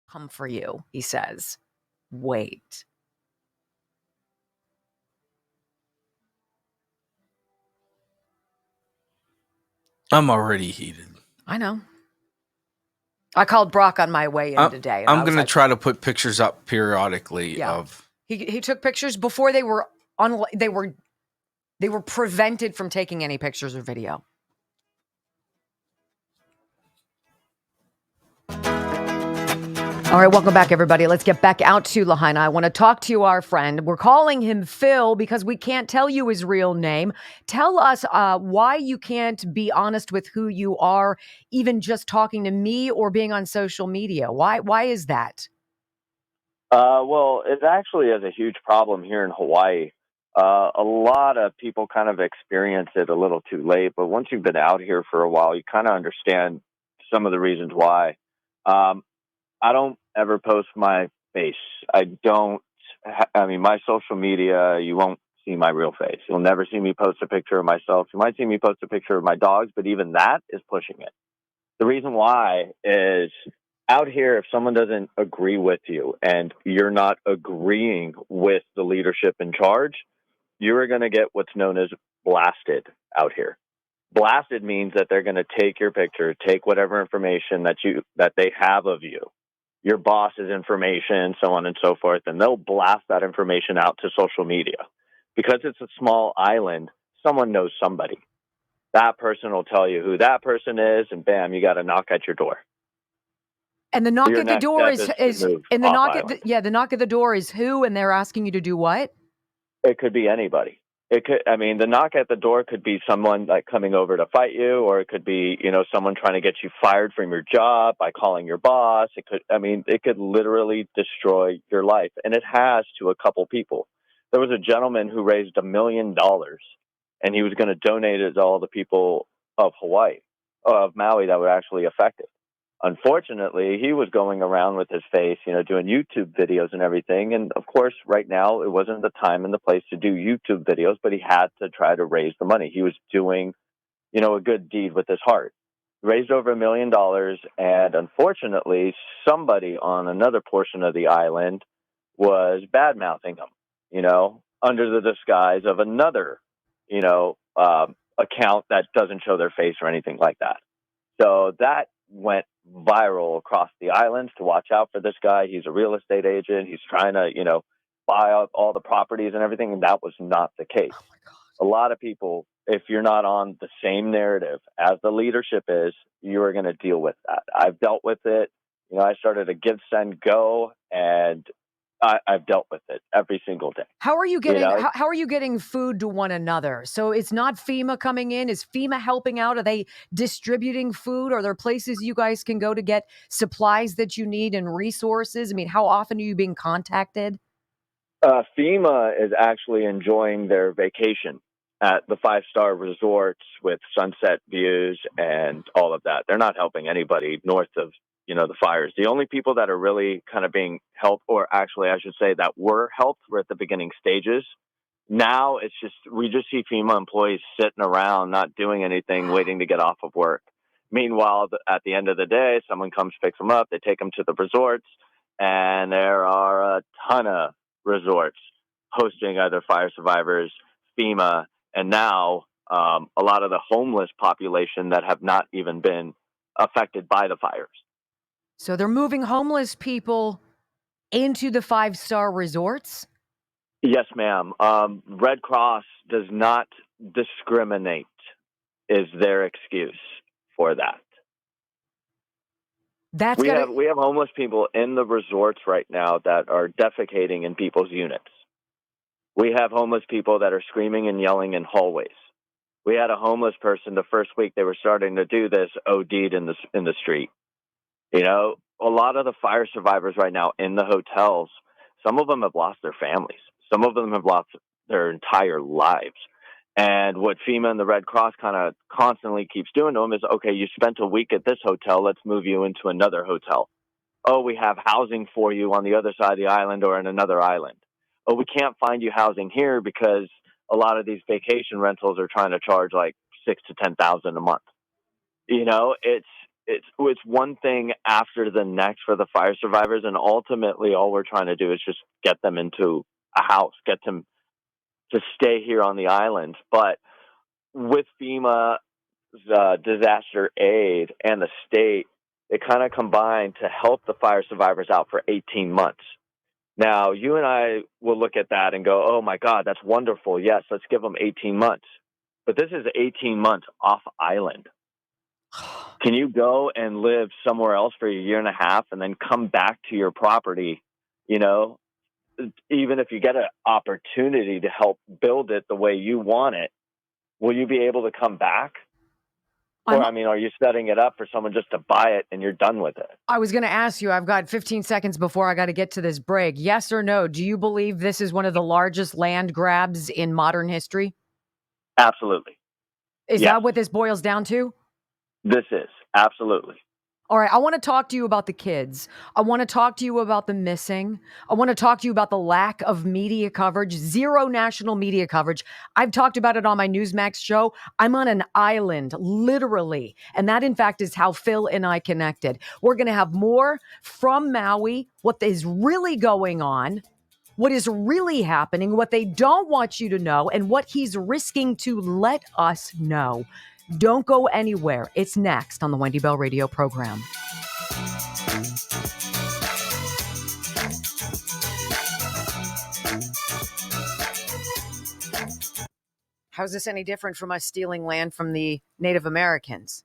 come for you, he says. Wait. I'm already heated. I know. I called Brock on my way in today. I'm going to try to put pictures up periodically of. He took pictures before they were prevented from taking any pictures or video. All right, welcome back, everybody. Let's get back out to Lahaina. I want to talk to our friend. We're calling him Phil because we can't tell you his real name. Tell us why you can't be honest with who you are, even just talking to me or being on social media. Why is that? Well, it actually is a huge problem here in Hawaii. A lot of people kind of experience it a little too late, but once you've been out here for a while, you kind of understand some of the reasons why. I don't ever post my face. My social media, you won't see my real face. You'll never see me post a picture of myself. You might see me post a picture of my dogs, but even that is pushing it. The reason why is out here, if someone doesn't agree with you and you're not agreeing with the leadership in charge, you're going to get what's known as blasted out here. Blasted means that they're going to take your picture, take whatever information that they have of you, your boss's information, so on and so forth, and they'll blast that information out to social media. Because it's a small island, someone knows somebody. That person will tell you who that person is, and bam, you got a knock at your door. And the knock at the door the knock at the door is who, and they're asking you to do what? It could be anybody. The knock at the door could be someone like coming over to fight you, or it could be, someone trying to get you fired from your job by calling your boss. It could literally destroy your life. And it has to a couple people. There was a gentleman who raised $1 million and he was going to donate it to all the people of Maui that were actually affected. Unfortunately, he was going around with his face, doing YouTube videos and everything. And of course, right now, it wasn't the time and the place to do YouTube videos, but he had to try to raise the money. He was doing, a good deed with his heart. Raised over $1 million. And unfortunately, somebody on another portion of the island was bad-mouthing him, under the disguise of another, account that doesn't show their face or anything like that. So that went viral across the islands to watch out for this guy. He's a real estate agent. He's trying to, buy out all the properties and everything. And that was not the case. Oh my God. A lot of people, if you're not on the same narrative as the leadership is, you are going to deal with that. I've dealt with it. I started a Give, Send, Go, and I've dealt with it every single day. How are you getting how are you getting food to one another? So it's not FEMA coming in. Is FEMA helping out? Are they distributing food? Are there places you guys can go to get supplies that you need and resources? How often are you being contacted? FEMA is actually enjoying their vacation at the 5-star resorts with sunset views and all of that. They're not helping anybody north of the fires. The only people that are really kind of being helped, or actually I should say that were helped, were at the beginning stages. Now we just see FEMA employees sitting around, not doing anything, waiting to get off of work. Meanwhile, at the end of the day, someone comes, picks them up, they take them to the resorts, and there are a ton of resorts hosting either fire survivors, FEMA, and now a lot of the homeless population that have not even been affected by the fires. So they're moving homeless people into the 5-star resorts? Yes, ma'am. Red Cross does not discriminate, is their excuse for that. We have homeless people in the resorts right now that are defecating in people's units. We have homeless people that are screaming and yelling in hallways. We had a homeless person the first week they were starting to do this OD'd in the street. A lot of the fire survivors right now in the hotels, some of them have lost their families. Some of them have lost their entire lives. And what FEMA and the Red Cross kind of constantly keeps doing to them is, okay, you spent a week at this hotel, let's move you into another hotel. Oh, we have housing for you on the other side of the island or in another island. Oh, we can't find you housing here because a lot of these vacation rentals are trying to charge like $6,000 to $10,000 a month. it's one thing after the next for the fire survivors, and ultimately all we're trying to do is just get them into a house, get them to stay here on the island. But with FEMA, disaster aid, and the state, it kind of combined to help the fire survivors out for 18 months. Now, you and I will look at that and go, oh my God, that's wonderful. Yes, let's give them 18 months. But this is 18 months off island. Can you go and live somewhere else for a year and a half and then come back to your property, even if you get an opportunity to help build it the way you want it, will you be able to come back? Or, are you setting it up for someone just to buy it and you're done with it? I was going to ask you, I've got 15 seconds before I got to get to this break. Yes or no? Do you believe this is one of the largest land grabs in modern history? Absolutely. Is that what this boils down to? This is. Absolutely. All right, I want to talk to you about the kids. I want to talk to you about the missing. I want to talk to you about the lack of media coverage, zero national media coverage. I've talked about it on my Newsmax show. I'm on an island, literally. And that, in fact, is how Phil and I connected. We're going to have more from Maui, what is really going on, what is really happening, what they don't want you to know, and what he's risking to let us know. Don't go anywhere. It's next on the Wendy Bell Radio program. How's this any different from us stealing land from the Native Americans?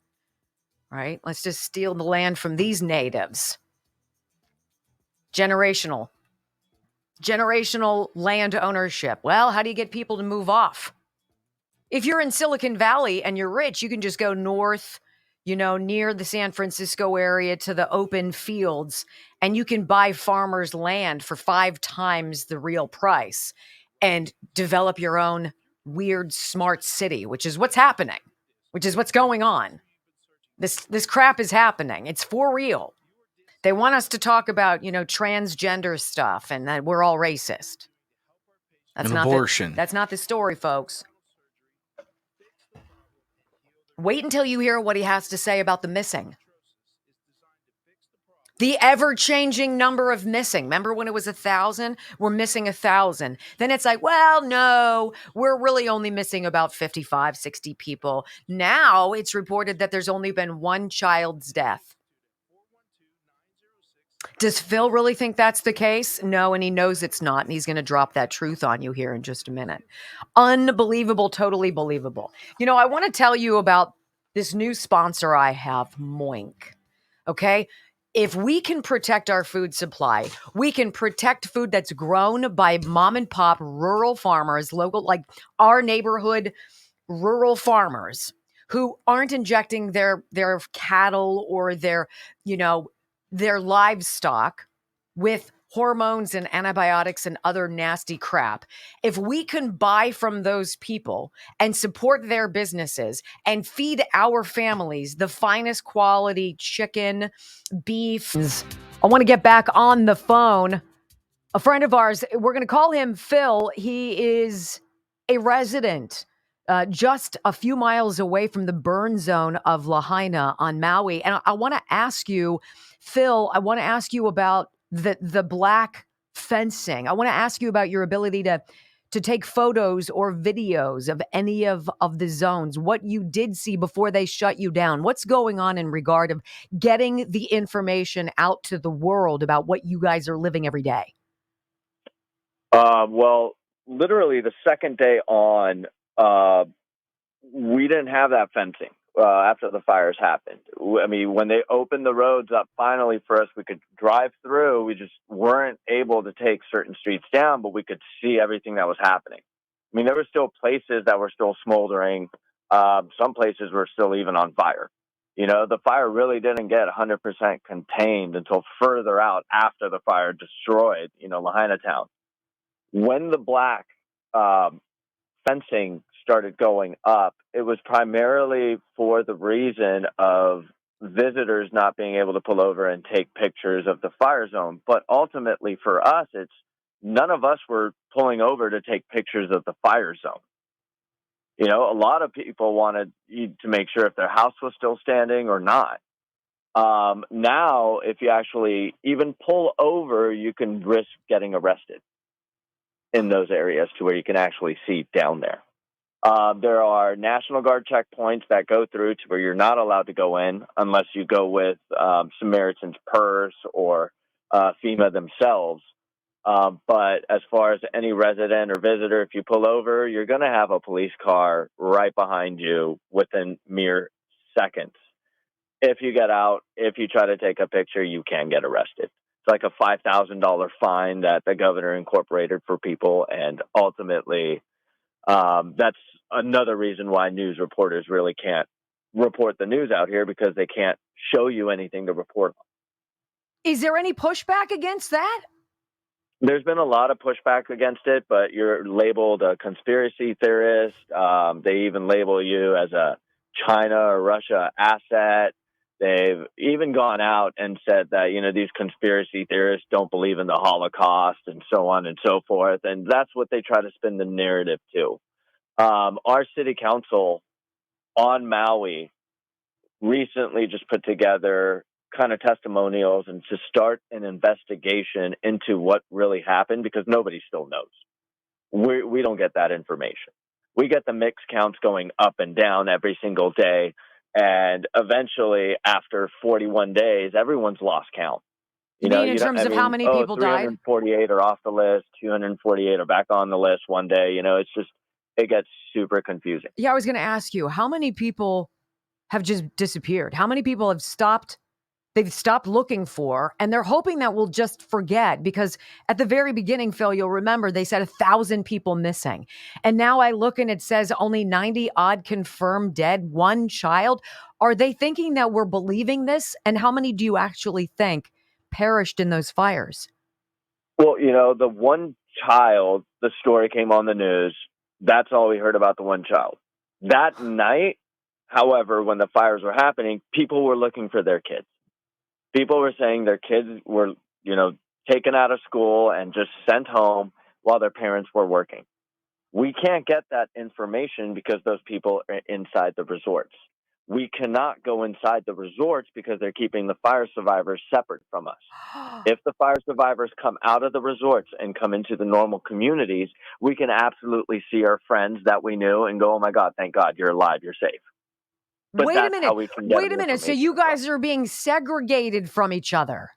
Right? Let's just steal the land from these natives. Generational land ownership. Well, how do you get people to move off? If you're in Silicon Valley and you're rich, you can just go north, near the San Francisco area to the open fields, and you can buy farmers' land for 5 times the real price and develop your own weird smart city, which is what's happening, which is what's going on. This crap is happening. It's for real. They want us to talk about, transgender stuff and that we're all racist. That's and not abortion. That's not the story, folks. Wait until you hear what he has to say about the missing. The ever-changing number of missing. Remember when it was 1,000? We're missing 1,000. Then it's like, well, no, we're really only missing about 55, 60 people. Now it's reported that there's only been one child's death. Does Phil really think that's the case? No, and he knows it's not, and he's going to drop that truth on you here in just a minute. Unbelievable, totally believable. I want to tell you about this new sponsor I have, Moink. Okay? If we can protect our food supply, we can protect food that's grown by mom and pop rural farmers, local, like our neighborhood rural farmers who aren't injecting their cattle or their livestock with hormones and antibiotics and other nasty crap. If we can buy from those people and support their businesses and feed our families the finest quality chicken, beef. I want to get back on the phone. A friend of ours, we're going to call him Phil. He is a resident just a few miles away from the burn zone of Lahaina on Maui. And I want to ask you, Phil, about the black fencing. I want to ask you about your ability to take photos or videos of any of the zones, what you did see before they shut you down. What's going on in regard of getting the information out to the world about what you guys are living every day? Well, literally the second day on, we didn't have that fencing after the fires happened. When they opened the roads up finally for us, we could drive through. We just weren't able to take certain streets down, but we could see everything that was happening. There were still places that were still smoldering. Some places were still even on fire. The fire really didn't get 100% contained until further out after the fire destroyed, Lahaina town. When the black fencing started going up, it was primarily for the reason of visitors not being able to pull over and take pictures of the fire zone. But ultimately for us, it's none of us were pulling over to take pictures of the fire zone. A lot of people wanted to make sure if their house was still standing or not. Now, if you actually even pull over, you can risk getting arrested in those areas to where you can actually see down there. There are National Guard checkpoints that go through to where you're not allowed to go in unless you go with Samaritan's Purse or FEMA themselves. But as far as any resident or visitor, if you pull over, you're going to have a police car right behind you within mere seconds. If you get out, if you try to take a picture, you can get arrested. It's like a $5,000 fine that the governor incorporated for people, and ultimately, that's another reason why news reporters really can't report the news out here, because they can't show you anything to report on. Is there any pushback against that? There's been a lot of pushback against it, but you're labeled a conspiracy theorist. They even label you as a China or Russia asset. They've even gone out and said that, these conspiracy theorists don't believe in the Holocaust and so on and so forth. And that's what they try to spin the narrative to. Our city council on Maui recently just put together kind of testimonials and to start an investigation into what really happened, because nobody still knows. We don't get that information. We get the mix counts going up and down every single day. And eventually, after 41 days, everyone's lost count. You mean in terms of how many people died? 348 are off the list, 248 are back on the list one day. It gets super confusing. Yeah, I was going to ask you, how many people have just disappeared? How many people have stopped? They've stopped looking for, and they're hoping that we'll just forget, because at the very beginning, Phil, you'll remember they said 1,000 people missing. And now I look and it says only 90 odd confirmed dead, one child. Are they thinking that we're believing this? And how many do you actually think perished in those fires? Well, the one child, the story came on the news. That's all we heard about the one child. That night, however, when the fires were happening, people were looking for their kids. People were saying their kids were, taken out of school and just sent home while their parents were working. We can't get that information because those people are inside the resorts. We cannot go inside the resorts because they're keeping the fire survivors separate from us. If the fire survivors come out of the resorts and come into the normal communities, we can absolutely see our friends that we knew and go, oh my God, thank God you're alive, you're safe. But Wait a that's minute. how we can get Wait a minute. So you guys are being segregated from each other.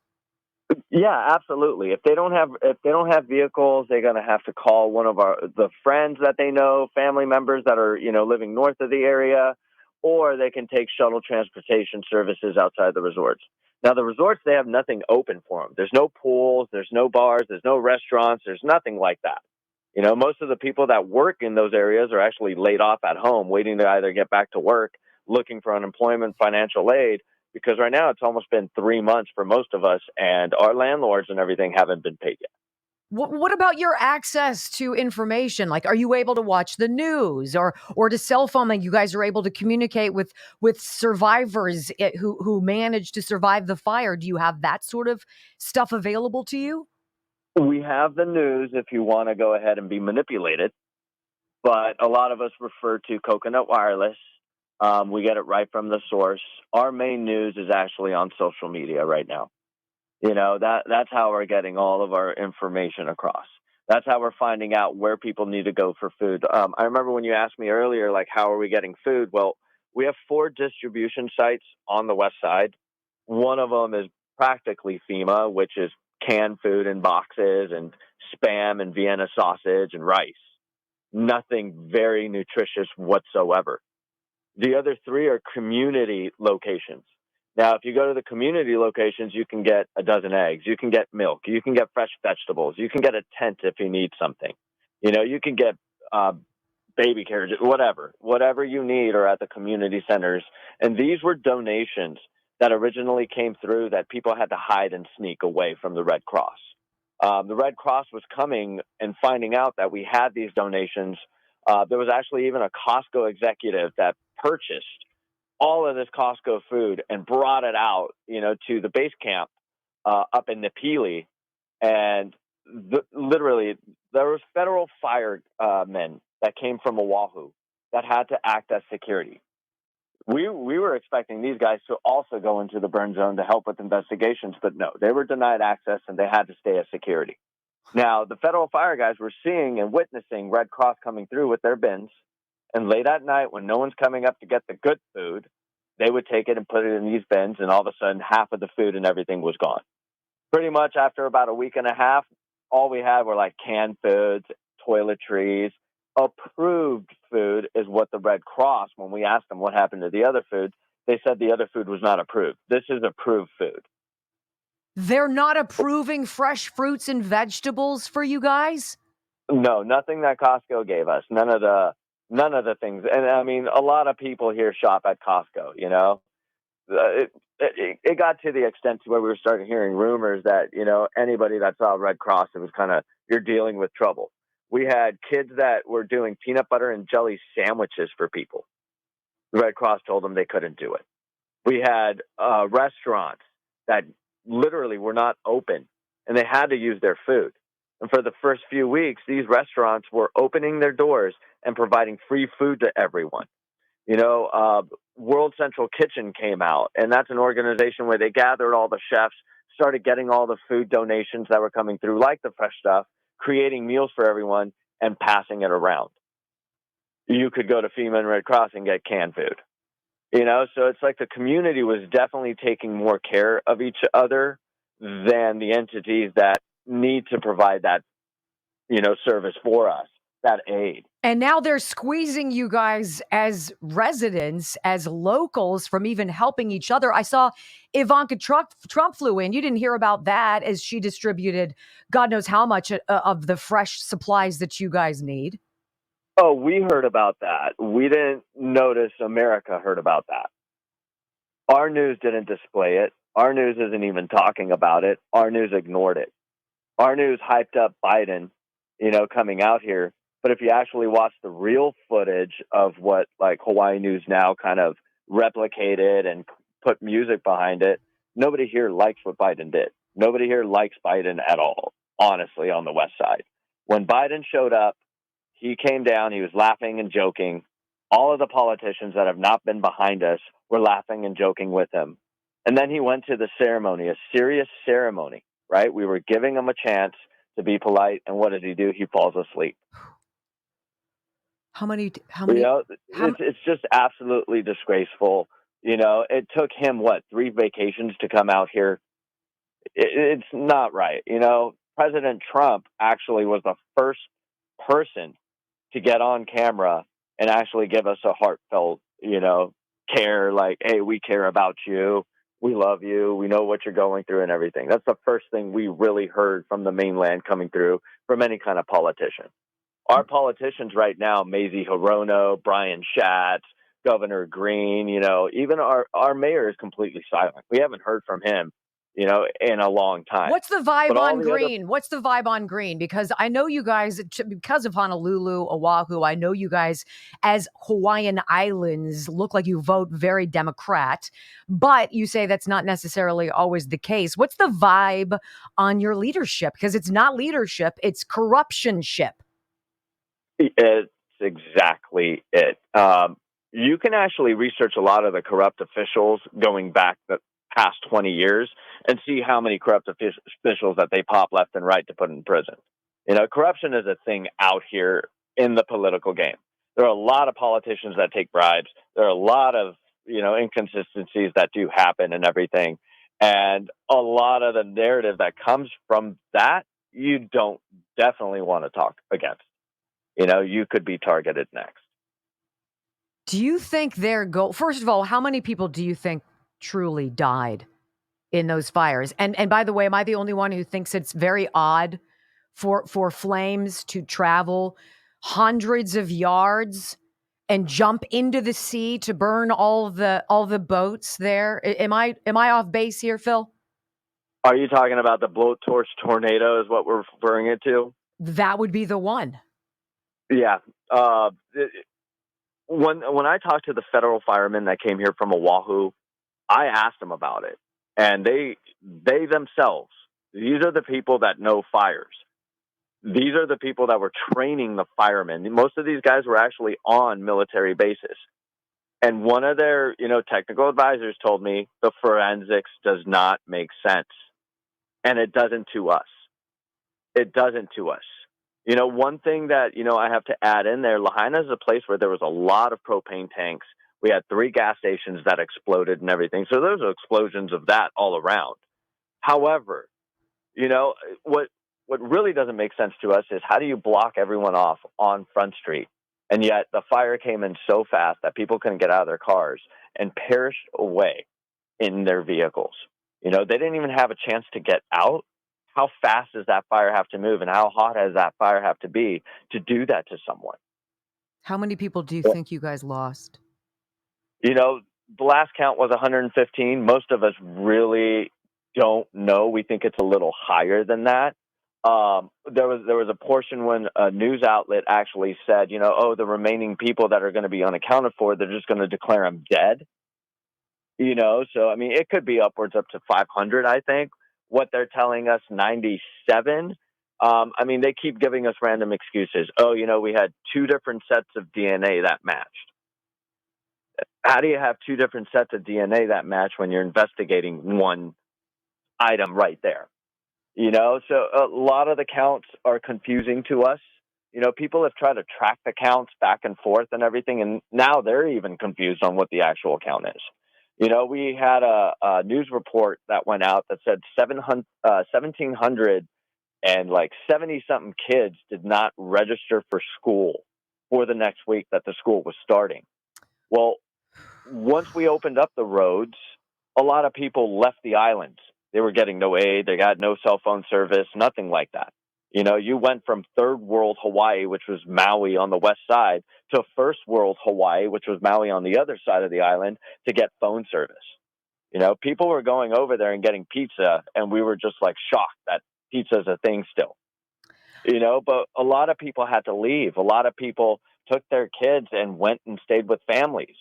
Yeah, absolutely. If they don't have vehicles, they're going to have to call one of the friends that they know, family members that are, living north of the area, or they can take shuttle transportation services outside the resorts. Now, the resorts, they have nothing open for them. There's no pools, there's no bars, there's no restaurants, there's nothing like that. Most of the people that work in those areas are actually laid off at home, waiting to either get back to work, looking for unemployment, financial aid, because right now it's almost been 3 months for most of us, and our landlords and everything haven't been paid yet. What about your access to information? Like, are you able to watch the news or to cell phone? Like, you guys are able to communicate with survivors who managed to survive the fire. Do you have that sort of stuff available to you? We have the news if you want to go ahead and be manipulated, but a lot of us refer to Coconut Wireless. We get it right from the source. Our main news is actually on social media right now. That's how we're getting all of our information across. That's how we're finding out where people need to go for food. I remember when you asked me earlier, like, how are we getting food? Well, we have 4 distribution sites on the west side. One of them is practically FEMA, which is canned food in boxes and Spam and Vienna sausage and rice. Nothing very nutritious whatsoever. The other 3 are community locations. Now, if you go to the community locations, you can get a dozen eggs, you can get milk, you can get fresh vegetables, you can get a tent if you need something. You can get baby carriages, whatever you need are at the community centers. And these were donations that originally came through that people had to hide and sneak away from the Red Cross. The Red Cross was coming and finding out that we had these donations. There was actually even a Costco executive that purchased all of this Costco food and brought it out, to the base camp up in Napili. And literally, there was federal firemen that came from Oahu that had to act as security. We were expecting these guys to also go into the burn zone to help with investigations, but no, they were denied access and they had to stay as security. Now, the federal fire guys were seeing and witnessing Red Cross coming through with their bins, and late at night when no one's coming up to get the good food, they would take it and put it in these bins, and all of a sudden half of the food and everything was gone. Pretty much after about a week and a half, all we had were like canned foods, toiletries. Approved food is what the Red Cross, when we asked them what happened to the other food, they said the other food was not approved. This is approved food. They're not approving fresh fruits and vegetables for you guys? No, nothing that Costco gave us. None of the things. And I mean, a lot of people here shop at Costco, you know. It got to the extent to where we were starting hearing rumors that, you know, anybody that saw Red Cross, it was kind of, you're dealing with trouble. We had kids that were doing peanut butter and jelly sandwiches for people. The Red Cross told them they couldn't do it. We had restaurants that literally were not open, and they had to use their food. And for the first few weeks, these restaurants were opening their doors and providing free food to everyone. You know, World Central Kitchen came out, and that's an organization where they gathered all the chefs, started getting all the food donations that were coming through, like the fresh stuff, creating meals for everyone, and passing it around. You could go to FEMA and Red Cross and get canned food. You know, so it's like the community was definitely taking more care of each other than the entities that need to provide that, you know, service for us, that aid. And now they're squeezing you guys as residents, as locals, from even helping each other. I saw Ivanka Trump flew in. You didn't hear about that as she distributed God knows how much of the fresh supplies that you guys need. Oh, we heard about that. We didn't notice America heard about that. Our news didn't display it. Our news isn't even talking about it. Our news ignored it. Our news hyped up Biden, you know, coming out here. But if you actually watch the real footage of what like Hawaii News Now kind of replicated and put music behind it, nobody here likes what Biden did. Nobody here likes Biden at all, honestly, on the West Side. When Biden showed up, he came down, he was laughing and joking. All of the politicians that have not been behind us were laughing and joking with him. And then he went to the ceremony, a serious ceremony, right? We were giving him a chance to be polite. And what does he do? He falls asleep. How many? You know, it's just absolutely disgraceful. You know, it took him, 3 vacations to come out here. It's not right. You know, President Trump actually was the first person to get on camera and actually give us a heartfelt, you know, care, like, hey, we care about you. We love you. We know what you're going through and everything. That's the first thing we really heard from the mainland coming through from any kind of politician. Our politicians right now, Mazie Hirono, Brian Schatz, Governor Green, you know, even our mayor is completely silent. We haven't heard from him, you know, in a long time. What's the vibe on Green? What's the vibe on Green? Because I know you guys, because of Honolulu, Oahu, I know you guys as Hawaiian Islands look like you vote very Democrat, but you say that's not necessarily always the case. What's the vibe on your leadership? Because it's not leadership, it's corruptionship. It's exactly it. You can actually research a lot of the corrupt officials going back the past 20 years and see how many corrupt officials that they pop left and right to put in prison. You know, corruption is a thing out here in the political game. There are a lot of politicians that take bribes. There are a lot of, you know, inconsistencies that do happen and everything. And a lot of the narrative that comes from that, you don't definitely want to talk against. You know, you could be targeted next. Do you think first of all, how many people do you think truly died in those fires? And by the way, am I the only one who thinks it's very odd for flames to travel hundreds of yards and jump into the sea to burn all the boats there? Am I off base here, Phil? Are you talking about the blowtorch tornado is what we're referring it to? That would be the one. Yeah. When I talked to the federal firemen that came here from Oahu, I asked them about it. And they themselves, these are the people that know fires. These are the people that were training the firemen. Most of these guys were actually on military bases. And one of their, technical advisors told me the forensics does not make sense. And it doesn't to us. It doesn't to us. One thing that, I have to add in there, Lahaina is a place where there was a lot of propane tanks. We had 3 gas stations that exploded and everything. So those are explosions of that all around. However, what really doesn't make sense to us is how do you block everyone off on Front Street? And yet the fire came in so fast that people couldn't get out of their cars and perished away in their vehicles. They didn't even have a chance to get out. How fast does that fire have to move, and how hot does that fire have to be to do that to someone? How many people do you think you guys lost? The last count was 115. Most of us really don't know. We think it's a little higher than that. There was a portion when a news outlet actually said, the remaining people that are going to be unaccounted for, they're just going to declare them dead. So, it could be upwards up to 500, I think. What they're telling us, 97. They keep giving us random excuses. Oh, we had 2 different sets of DNA that matched. How do you have 2 different sets of DNA that match when you're investigating one item right there? So a lot of the counts are confusing to us. People have tried to track the counts back and forth and everything, and now they're even confused on what the actual count is. We had a news report that went out that said 1,700 and 70-something kids did not register for school for the next week that the school was starting. Well, once we opened up the roads, a lot of people left the islands. They were getting no aid. They got no cell phone service, nothing like that. You went from third world Hawaii, which was Maui on the west side, to first world Hawaii, which was Maui on the other side of the island, to get phone service. People were going over there and getting pizza, and we were just shocked that pizza is a thing still. But a lot of people had to leave. A lot of people took their kids and went and stayed with families,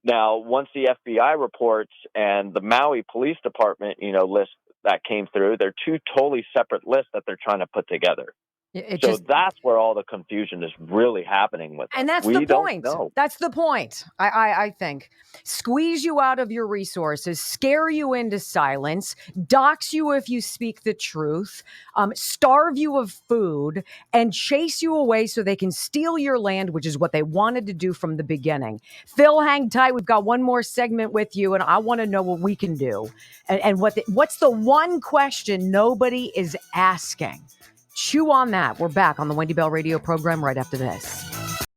Now, once the FBI reports and the Maui Police Department, list that came through, they're 2 totally separate lists that they're trying to put together. That's where all the confusion is really happening with. And that's the point. That's the point. I think squeeze you out of your resources, scare you into silence, dox you if you speak the truth, starve you of food, and chase you away so they can steal your land, which is what they wanted to do from the beginning. Phil, hang tight. We've got one more segment with you, and I want to know what we can do and what's the one question nobody is asking. Chew on that. We're back on the Wendy Bell radio program right after this.